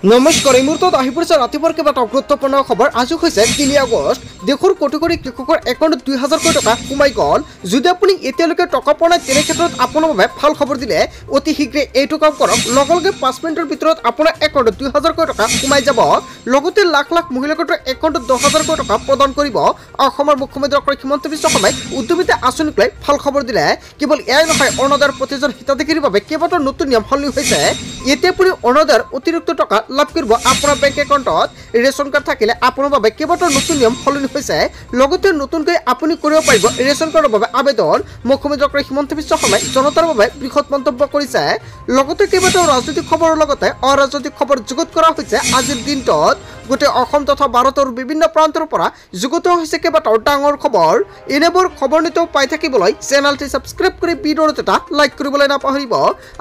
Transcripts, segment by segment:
নমস্কাৰ এই মুহূৰ্তত আহি পৰিছে ৰাতিপুৱাৰ কেইবাটাও গুৰুত্বপূৰ্ণ খবৰ। আজি হৈছে ৩ আগষ্ট। দেশৰ কোটি কোটি কৃষকৰ একাউণ্টত ২০০০ কোটি টকা সোমাই গ'ল। যদি আপুনি এতিয়ালৈকে টকা পোৱা নাই তেনে ক্ষেত্ৰত আপোনাৰ বাবে ভাল খবৰ দিলে অতি শীঘ্ৰে এইটো কাম কৰক। লগে লগে ৫ মিনিটৰ ভিতৰত আপোনাৰ একাউণ্টত ২০০০ কোটি টকা সোমাই যাব। লগতে লাখ লাখ মহিলাৰ একাউণ্টত ১০,০০০ কোটি টকা প্ৰদান কৰিব। অসমৰ মুখ্যমন্ত্ৰী ডক্টৰ হিমন্ত বিশ্ব শৰ্মাই উদ্যমিতা আঁচনিক লৈ ভাল খবৰ দিলে। কেৱল এয়াই নহয়, অৰুণোদয়ৰ প্ৰতিজন হিতাধিকাৰীৰ বাবে কেইবাটাও নতুন নিয়ম সলনি হৈছে। এতিয়া আপুনি অৰুণোদয়ৰ অতিৰিক্ত টকা লাভ কৰিব আপোনাৰ বেংক একাউণ্টত। ৰেচন কাৰ্ড থাকিলে আপোনাৰ বাবে কেইবাটাও নতুন নিয়ম সলনি হৈছে। লগতে নতুনকৈ আপুনি কৰিব পাৰিব ৰেচন কাৰ্ডৰ বাবে আবেদন। মুখ্যমন্ত্ৰী ডক্টৰ হিমন্ত বিশ্ব শৰ্মাই জনতাৰ বাবে বৃহৎ মন্তব্য কৰিছে। লগতে কেইবাটাও ৰাজনৈতিক খবৰৰ লগতে অৰাজনৈতিক খবৰ যুগুত কৰা হৈছে। আজিৰ দিনটোত গোটেই অসম তথা ভাৰতৰ বিভিন্ন প্ৰান্তৰ পৰা যুগুত হৈছে কেইবাটাও ডাঙৰ খবৰ। এনেবোৰ খবৰ নিতৌ পাই থাকিবলৈ চেনেলটি ছাবস্ক্ৰাইব কৰি ভিডিঅ'টো এটা লাইক কৰিবলৈ নাপাহৰিব।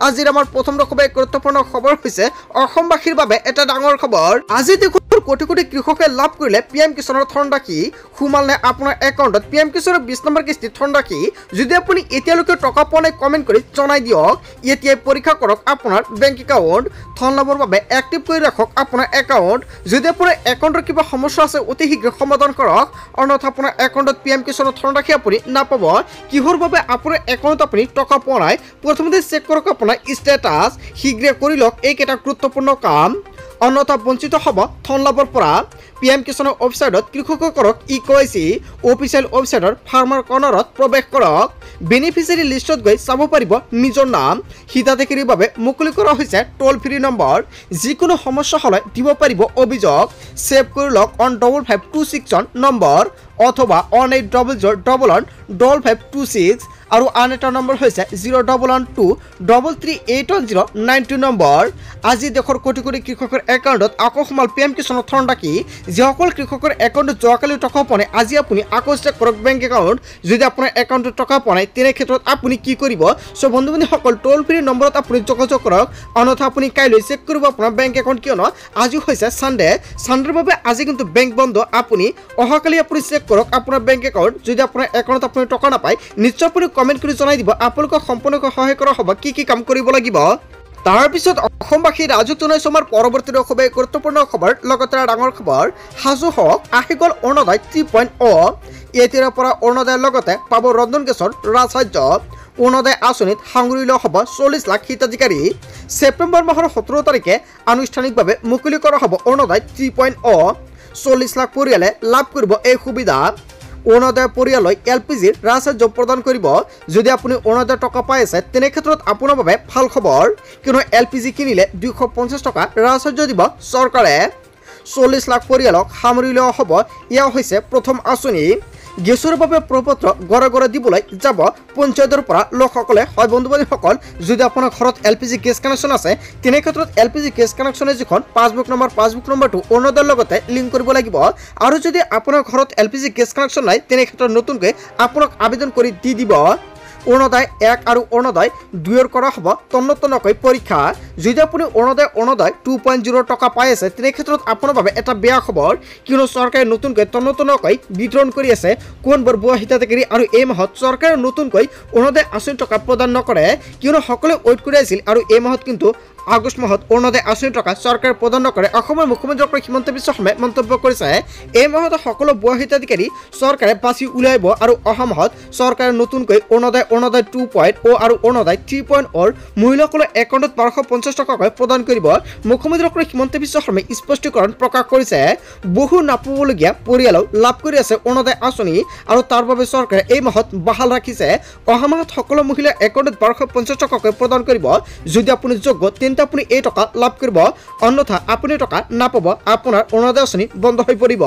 আজিৰ আমাৰ প্ৰথম খুবেই গুৰুত্বপূৰ্ণ খবৰ হৈছে অসমবাসীৰ বাবে এটা ডাঙৰ খবৰ। আজি দেখোন কোটি কোটি কৃষকে লাভ কৰিলে পিএম কিষাণৰ ধনৰাশি। সোমাল নে আপোনাৰ একাউণ্টত পিএম কিষাণৰ ২০ নম্বৰ কিস্তিৰ ধনৰাশি? যদি আপুনি এতিয়ালৈকে টকা পোৱা নাই কমেণ্ট কৰি জনাই দিয়ক। এতিয়াই পৰীক্ষা কৰক আপোনাৰ বেংক একাউণ্ট। ধন লাভৰ বাবে এক্টিভ কৰি ৰাখক আপোনাৰ একাউণ্ট। যদি আপোনাৰ একাউণ্টৰ কিবা সমস্যা আছে অতি শীঘ্ৰে সমাধান কৰক, অন্যথা আপোনাৰ একাউণ্টত পিএম কিষাণৰ ধনৰাশি আপুনি নাপাব। কিহৰ বাবে আপোনাৰ একাউণ্টত আপুনি টকা পোৱা নাই প্ৰথমতে চেক কৰক আপোনাৰ ষ্টেটাছ। শীঘ্ৰে কৰি লওক এইকেইটা গুৰুত্বপূৰ্ণ কাম, অন্যথা বঞ্চিত হ'ব ধন লাভৰ পৰা। পিএম কিষাণৰ ৱেবছাইটত কৃষকসকলক KYC অফিচিয়েল ৱেবছাইটৰ ফাৰ্মাৰ কৰ্ণাৰত প্ৰৱেশ কৰক। বেনিফিচিয়াৰী লিষ্টত গৈ চাব পাৰিব নিজৰ নাম। হিতাধিকাৰীৰ বাবে মুকলি কৰা হৈছে টোল ফ্ৰী নম্বৰ। যিকোনো সমস্যা হ'লে দিব পাৰিব অভিযোগ। ছেভ কৰি লওক 155261 নম্বৰ অথবা 1800115526 আৰু আন এটা নম্বৰ হৈছে 01123381092 নম্বৰ। আজি দেশৰ কোটি কোটি কৃষকৰ একাউণ্টত আকৌ সোমাল পিএম কিষাণৰ ধনৰাশি। যিসকল কৃষকৰ একাউণ্টত যোৱাকালি টকা পোৱা নাই আজি আপুনি আকৌ চেক কৰক বেংক একাউণ্ট। যদি আপোনাৰ একাউণ্টত টকা পোৱা নাই তেনে ক্ষেত্ৰত আপুনি কি কৰিব? চ' বন্ধু বান্ধৱীসকল, টোল ফ্ৰী নম্বৰত আপুনি যোগাযোগ কৰক, অন্যথা আপুনি কাইলৈ চেক কৰিব আপোনাৰ বেংক একাউণ্ট। কিয়নো আজি হৈছে ছানডেৰ বাবে আজি কিন্তু বেংক বন্ধ। আপুনি অহাকালি আপুনি চেক কৰক আপোনাৰ বেংক একাউণ্ট। যদি আপোনাৰ একাউণ্টত আপুনি টকা নাপায় নিশ্চয় আপুনি কমেণ্ট কৰি জনাই দিব। আপোনালোকক সম্পূৰ্ণকৈ সহায় কৰা হ'ব কি কাম কৰিব লাগিব। তাৰপিছত অসমবাসী ৰাজুক জনাইছোঁ আমাৰ পৰৱৰ্তী খুবেই গুৰুত্বপূৰ্ণ খবৰ, লগতে ডাঙৰ খবৰ। সাজু হওক, আহি গ'ল অৰুণোদয় 3.0। এতিয়াৰ পৰা অৰুণোদয়ৰ লগতে পাব ৰন্ধন গেছৰ ৰাজসাহায্য। অৰুণোদয় আঁচনিত সাঙুৰি লোৱা হ'ব 40 লাখ হিতাধিকাৰী। ছেপ্টেম্বৰ মাহৰ 17 তাৰিখে আনুষ্ঠানিকভাৱে মুকলি কৰা হ'ব অৰুণোদয় 3.0। 40 লাখ পৰিয়ালে লাভ কৰিব এই সুবিধা। অৰুণোদয় পৰিয়াললৈ LPGৰ ৰাজসাহায্য প্ৰদান কৰিব। যদি আপুনি অৰুণোদয় টকা পাই আছে তেনে ক্ষেত্ৰত আপোনাৰ বাবে ভাল খবৰ, কিয়নো LPG কিনিলে 250 টকা ৰাজসাহায্য দিব চৰকাৰে। 40 লাখ পৰিয়ালক সামৰি লোৱা হ'ব। এয়া হৈছে প্ৰথম আঁচনি। গেছৰ বাবে প্ৰপত্ৰ ঘৰে ঘৰে দিবলৈ যাব পঞ্চায়তৰ পৰা লোকসকলে। হয় বন্ধু বান্ধৱীসকল, যদি আপোনাৰ ঘৰত LPG গেছ কানেকশ্যন আছে তেনে ক্ষেত্ৰত LPG গেছ কানেকশ্যনৰ যিখন পাছবুক নম্বৰটো অৰুণোদয়ৰ লগতে লিংক কৰিব লাগিব। আৰু যদি আপোনাৰ ঘৰত LPG গেছ কানেকশ্যন নাই তেনে ক্ষেত্ৰত নতুনকৈ আপোনাক আবেদন কৰি দি দিব। অৰুণোদয় 1 আৰু অৰুণোদয় 2 কৰা হ'ব তন্নতন্নকৈ পৰীক্ষা। যদি আপুনি অৰুণোদয় 2.0 টকা পাই আছে তেনে ক্ষেত্ৰত আপোনাৰ বাবে এটা বেয়া খবৰ, কিয়নো চৰকাৰে নতুনকৈ তন্নতন্নকৈ বিতৰণ কৰি আছে কোনবোৰ ভুৱা হিতাধিকাৰী। আৰু এই মাহত চৰকাৰে নতুনকৈ অৰুণোদয় আঁচনি টকা প্ৰদান নকৰে, কিয়নো সকলোৱে ৱেইট কৰি আছিল। আৰু এই মাহত কিন্তু আগষ্ট মাহত অৰুণোদয় আঁচনি টকা চৰকাৰে প্ৰদান নকৰে। অসমৰ মুখ্যমন্ত্ৰী ডক্টৰ হিমন্ত বিশ্ব শৰ্মাই মন্তব্য কৰিছে এই মাহত সকলো ভুৱা হিতাধিকাৰী চৰকাৰে বাছি উলিয়াব। আৰু অহা মাহত চৰকাৰে নতুনকৈ অৰুণোদয় 2.0 আৰু অৰুণোদয় 3.0 মহিলাসকলৰ একাউণ্টত 1250 টকাকৈ প্ৰদান কৰিব। মুখ্যমন্ত্ৰী ডক্টৰ হিমন্ত বিশ্ব শৰ্মাই স্পষ্টীকৰণ প্ৰকাশ কৰিছে বহু নাপাবলগীয়া পৰিয়ালেও লাভ কৰি আছে অৰুণোদয় আঁচনি, আৰু তাৰ বাবে চৰকাৰে এই মাহত বাহাল ৰাখিছে। অহা মাহত সকলো মহিলাৰ একাউণ্টত 1250 টকাকৈ প্ৰদান কৰিব। যদি আপুনি যোগ্য তেন্তে আপুনি এই টকা লাভ কৰিব, অন্যথা আপুনি টকা নাপাব। আপোনাৰ অৰুণোদয় আঁচনি বন্ধ হৈ পৰিব।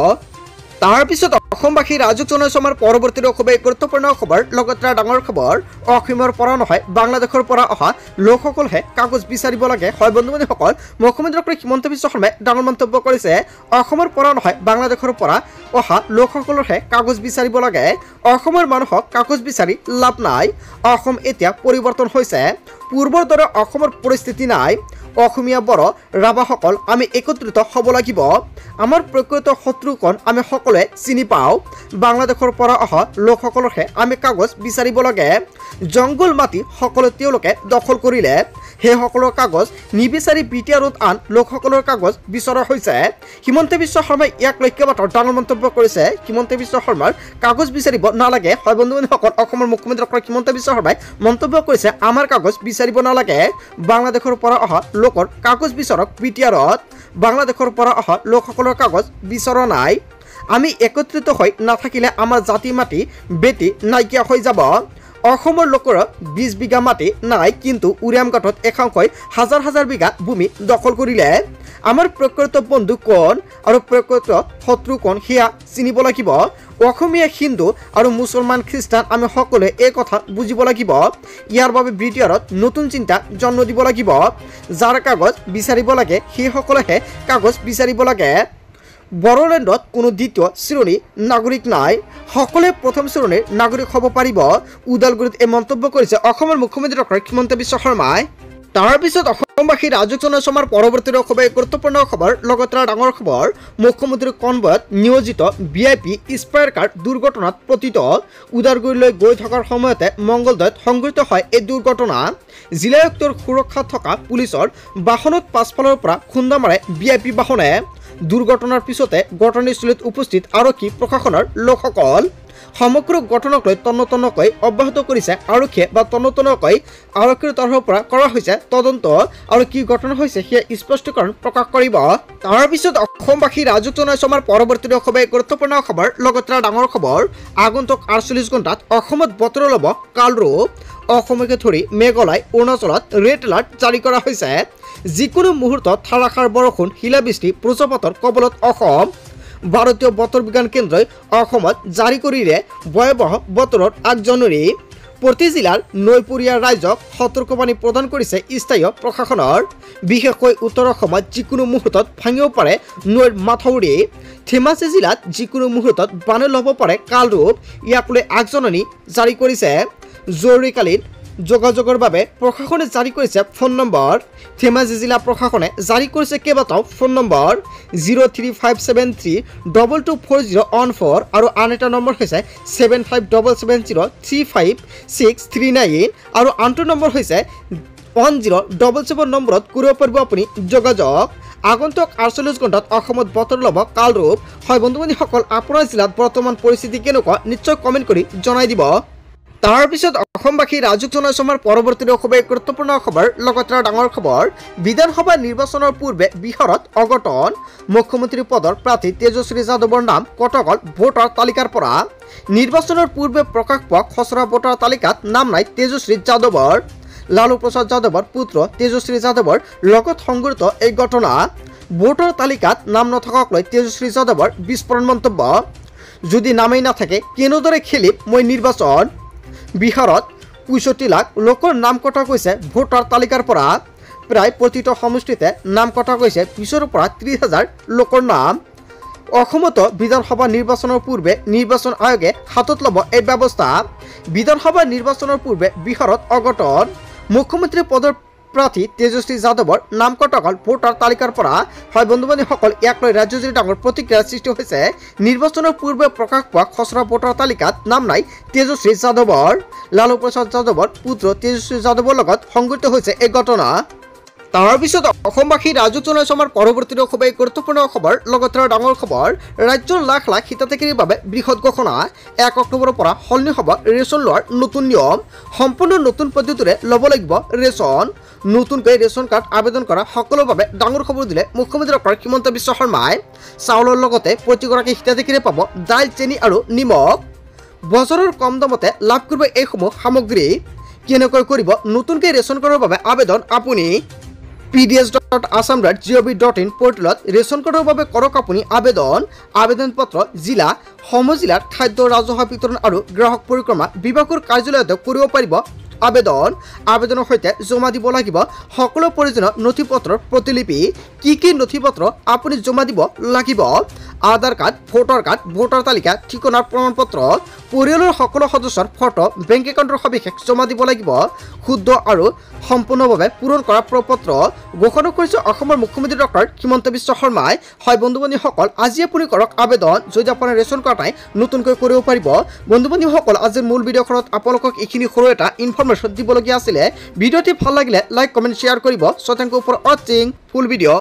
তাৰপিছত অসমবাসী ৰাজুক জনাইছোঁ আমাৰ পৰৱৰ্তী খুবেই গুৰুত্বপূৰ্ণ খবৰ, লগতে ডাঙৰ খবৰ। অসমৰ পৰা নহয় বাংলাদেশৰ পৰা অহা লোকসকলেহে কাগজ বিচাৰিব লাগে। হয় বন্ধু বান্ধৱীসকল, মুখ্যমন্ত্ৰী ডক্টৰ হিমন্ত বিশ্ব শৰ্মাই ডাঙৰ মন্তব্য কৰিছে। অসমৰ পৰা নহয় বাংলাদেশৰ পৰা অহা লোকসকলৰহে কাগজ বিচাৰিব লাগে। অসমৰ মানুহক কাগজ বিচাৰি লাভ নাই। অসম এতিয়া পৰিৱৰ্তন হৈছে, পূৰ্বৰ দৰে অসমৰ পৰিস্থিতি নাই। অসমীয়া বড়ো ৰাভাসকল আমি একত্ৰিত হ'ব লাগিব। আমাৰ প্ৰকৃত শত্ৰুকণ আমি সকলোৱে চিনি পাওঁ। বাংলাদেশৰ পৰা অহা লোকসকলৰহে আমি কাগজ বিচাৰিব লাগে। জংগল মাটি সকলো তেওঁলোকে দখল কৰিলে, সেইসকলৰ কাগজ নিবিচাৰি BTRত আন লোকসকলৰ কাগজ বিচৰা হৈছে। হিমন্ত বিশ্ব শৰ্মাই ইয়াক লৈ কেইবাটাও ডাঙৰ মন্তব্য কৰিছে। হিমন্ত বিশ্ব শৰ্মাৰ কাগজ বিচাৰিব নালাগে। হয় বন্ধু বান্ধৱীসকল, অসমৰ মুখ্যমন্ত্ৰী ডক্টৰ হিমন্ত বিশ্ব শৰ্মাই মন্তব্য কৰিছে আমাৰ কাগজ বিচাৰিব নালাগে। বাংলাদেশৰ পৰা অহা লোকৰ কাগজ বিচাৰক BTRত। বাংলাদেশৰ পৰা অহা লোকসকলৰ কাগজ বিচৰা নাই। আমি একত্ৰিত হৈ নাথাকিলে আমাৰ জাতি মাটি বেটি নাইকিয়া হৈ যাব। অসমৰ লোকৰ 20 বিঘা মাটি নাই, কিন্তু উৰিয়ামঘাটত একাংশই হাজাৰ হাজাৰ বিঘা ভূমি দখল কৰিলে। আমাৰ প্ৰকৃত বন্ধু কোন আৰু প্ৰকৃত শত্ৰু কোন সেয়া চিনিব লাগিব। অসমীয়া হিন্দু আৰু মুছলমান খ্ৰীষ্টান আমি সকলোৱে এই কথা বুজিব লাগিব। ইয়াৰ বাবে BTRত নতুন চিন্তা জন্ম দিব লাগিব। যাৰ কাগজ বিচাৰিব লাগে সেইসকলেহে কাগজ বিচাৰিব লাগে। বড়োলেণ্ডত কোনো দ্বিতীয় শ্ৰেণী নাগৰিক নাই, সকলোৱে প্ৰথম শ্ৰেণীৰ নাগৰিক হ'ব পাৰিব। ওদালগুৰিত এই মন্তব্য কৰিছে অসমৰ মুখ্যমন্ত্ৰী ডক্টৰ হিমন্ত বিশ্ব শৰ্মাই। তাৰপিছত অসমবাসী ৰাজক জনাইছে আমাৰ পৰৱৰ্তী খুবেই গুৰুত্বপূৰ্ণ খবৰ। লগতে ডাঙৰ খবৰ, মুখ্যমন্ত্ৰীৰ কনভয়ত নিয়োজিত VIP স্পায়াৰ কাৰ দুৰ্ঘটনাত পতিত। ওদালগুৰিলৈ গৈ থকাৰ সময়তে মংগলদৈত সংঘটিত হয় এই দুৰ্ঘটনা। জিলা আয়ুক্তৰ সুৰক্ষাত থকা পুলিচৰ বাহনত পাছফালৰ পৰা খুন্দা মাৰে VIP বাহনে। দুৰ্ঘটনাৰ পিছতে ঘটনাস্থলীত উপস্থিত আৰক্ষী প্ৰশাসনৰ লোকসকল। সমগ্ৰ ঘটনাক লৈ তন্নতন্নকৈ অব্যাহত কৰিছে আৰক্ষীয়ে, বা তন্নতন্নকৈ আৰক্ষীৰ তৰফৰ পৰা কৰা হৈছে তদন্ত, আৰু কি ঘটনা হৈছে সেয়া স্পষ্টীকৰণ প্ৰকাশ কৰিব। তাৰপিছত অসমবাসী ৰাজক জনাইছে আমাৰ পৰৱৰ্তী খুবেই গুৰুত্বপূৰ্ণ খবৰ। লগতে ডাঙৰ খবৰ, আগন্তুক 48 ঘণ্টাত অসমত বতৰ ল'ব কালৰূপ। অসমকে ধৰি মেঘালয়, অৰুণাচলত ৰেড এলাৰ্ট জাৰি কৰা হৈছে। যিকোনো মুহূৰ্তত ধাৰাসাৰ বৰষুণ, শিলাবৃষ্টি, বজ্ৰপাতৰ কবলত অসম। ভাৰতীয় বতৰ বিজ্ঞান কেন্দ্ৰই অসমত জাৰি কৰিলে ভয়াৱহ বতৰৰ আগজাননী। প্ৰতি জিলাৰ নৈপৰীয়া ৰাইজক সতৰ্কবাণী প্ৰদান কৰিছে স্থায়ী প্ৰশাসনৰ। বিশেষকৈ উত্তৰ অসমত যিকোনো মুহূৰ্তত ভাঙিব পাৰে নৈৰ মাথাউৰি। ধেমাজি জিলাত যিকোনো মুহূৰ্তত বানপানী ল'ব পাৰে কালৰূপ। ইয়াক লৈ আগজাননী জাৰি কৰিছে। জৰুৰীকালীন যোগাযোগৰ বাবে প্ৰশাসনে জাৰি কৰিছে ফোন নম্বৰ। ধেমাজি জিলা প্ৰশাসনে জাৰি কৰিছে কেইবাটাও ফোন নম্বৰ। 03573224014 আৰু আন এটা নম্বৰ হৈছে 7577035639 আৰু আনটো নম্বৰ হৈছে 1077 নম্বৰত কৰিব পাৰিব আপুনি যোগাযোগ। আগন্তুক 48 ঘণ্টাত অসমত বতৰ ল'ব কালৰূপ। হয় বন্ধু বান্ধৱীসকল, আপোনাৰ জিলাত বৰ্তমান পৰিস্থিতি কেনেকুৱা নিশ্চয় কমেণ্ট কৰি জনাই দিব। তাৰপিছত অসমবাসী ৰাজক জনাইছে আমাৰ পৰৱৰ্তী খুবেই গুৰুত্বপূৰ্ণ খবৰ। লগতে ডাঙৰ খবৰ, বিধানসভা নিৰ্বাচনৰ পূৰ্বে বিহাৰত অঘটন। মুখ্যমন্ত্ৰী পদৰ প্ৰাৰ্থী তেজস্বী যাদৱৰ নাম কটকল ভোটাৰ তালিকাৰ পৰা। নিৰ্বাচনৰ পূৰ্বে প্ৰকাশ পোৱা খচৰা ভোটাৰ তালিকাত নাম নাই তেজস্বী যাদৱৰ। লালু প্ৰসাদ যাদৱৰ পুত্ৰ তেজস্বী যাদৱৰ লগত সংঘটিত এই ঘটনা। ভোটাৰ তালিকাত নাম নথকাক লৈ তেজস্বী যাদৱৰ বিস্ফোৰণ মন্তব্য। যদি নামেই নাথাকে কেনেদৰে খেলিম মই নিৰ্বাচন। বিহাৰত 65 লাখ লোকৰ নাম কটা গৈছে ভোটাৰ তালিকাৰ পৰা। প্ৰায় প্ৰতিটো সমষ্টিতে নাম কটা গৈছে 20ৰ পৰা 30,000 লোকৰ নাম। অসমতো বিধানসভা নিৰ্বাচনৰ পূৰ্বে নিৰ্বাচন আয়োগে হাতত ল'ব এই ব্যৱস্থা। বিধানসভা নিৰ্বাচনৰ পূৰ্বে বিহাৰত অঘটন। মুখ্যমন্ত্ৰী পদৰ প্ৰাৰ্থী তেজস্বী যাদৱৰ নাম কটা গ'ল ভোটাৰ তালিকাৰ পৰা। হয় বন্ধু বান্ধৱীসকল, ইয়াক লৈ ৰাজ্যজুৰি ডাঙৰ প্ৰতিক্ৰিয়াৰ সৃষ্টি হৈছে। নিৰ্বাচনৰ পূৰ্বে প্ৰকাশ পোৱা খচৰা ভোটাৰ তালিকাত নাম নাই তেজস্বী যাদৱৰ। লালু প্ৰসাদ যাদৱৰ পুত্ৰ তেজস্বী যাদৱৰ লগত সংঘটিত হৈছে এই ঘটনা। তাৰপিছত অসমবাসী ৰাজক জনাইছে আমাৰ পৰৱৰ্তী খুবেই গুৰুত্বপূৰ্ণ খবৰ। লগতে ডাঙৰ খবৰ, ৰাজ্যৰ লাখ লাখ হিতাধিকাৰীৰ বাবে বৃহৎ ঘোষণা। 1 অক্টোবৰৰ পৰা সলনি হ'ব ৰেচন লোৱাৰ নতুন নিয়ম। সম্পূৰ্ণ নতুন পদ্ধতিৰে ল'ব লাগিব ৰেচন। নতুনকৈ ৰেচন কাৰ্ড আবেদন কৰা সকলৰ বাবে ডাঙৰ খবৰ দিলে মুখ্যমন্ত্ৰী ডক্টৰ হিমন্ত বিশ্ব শৰ্মাই। চাউলৰ লগতে প্ৰতিগৰাকী হিতাধিকাৰীয়ে পাব দাইল, চেনি আৰু নিমখ। বজাৰৰ কম দামতে লাভ কৰিব এইসমূহ সামগ্ৰী। কেনেকৈ কৰিব নতুনকৈ ৰেচন কাৰ্ডৰ বাবে আবেদন আপুনি। pds.assam.gov.in পৰ্টেলত ৰেচন কাৰ্ডৰ বাবে কৰক আপুনি আবেদন। আবেদন পত্ৰ জিলা সমজিলাৰ খাদ্য ৰাজহুৱা বিতৰণ আৰু গ্ৰাহক পৰিক্ৰমা বিভাগৰ কাৰ্যালয়তে কৰিব পাৰিব আবেদন। আবেদনৰ সৈতে জমা দিব লাগিব সকলো প্ৰয়োজনীয় নথিপত্ৰৰ প্ৰতিলিপি। কি নথিপত্ৰ আপুনি জমা দিব লাগিব। আধাৰ কাৰ্ড, ভোটাৰ কাৰ্ড, ভোটাৰ তালিকা, ঠিকনাৰ প্ৰমাণপত্ৰ, পৰিয়ালৰ সকলো সদস্যৰ ফটো, বেংক একাউণ্টৰ সবিশেষ জমা দিব লাগিব। শুদ্ধ আৰু সম্পূৰ্ণভাৱে পূৰণ কৰা প্ৰপত্ৰ ঘোষণা কৰিছে অসমৰ মুখ্যমন্ত্ৰী ডক্টৰ হিমন্ত বিশ্ব শৰ্মাই। হয় বন্ধু বান্ধৱীসকল, আজি আপুনি কৰক আবেদন যদি আপোনাৰ ৰেচন কাৰ্ড নাই নতুনকৈ কৰিব পাৰিব। বন্ধু বান্ধৱীসকল, আজিৰ মূল ভিডিঅ'খনত আপোনালোকক এইখিনি সৰু এটা ইনফৰমেশ্যন দিবলগীয়া আছিলে। ভিডিঅ'টি ভাল লাগিলে লাইক কমেণ্ট শ্বেয়াৰ কৰিব। চ' থেংক ইউ ফৰ ৱাচিং ফুল ভিডিঅ'।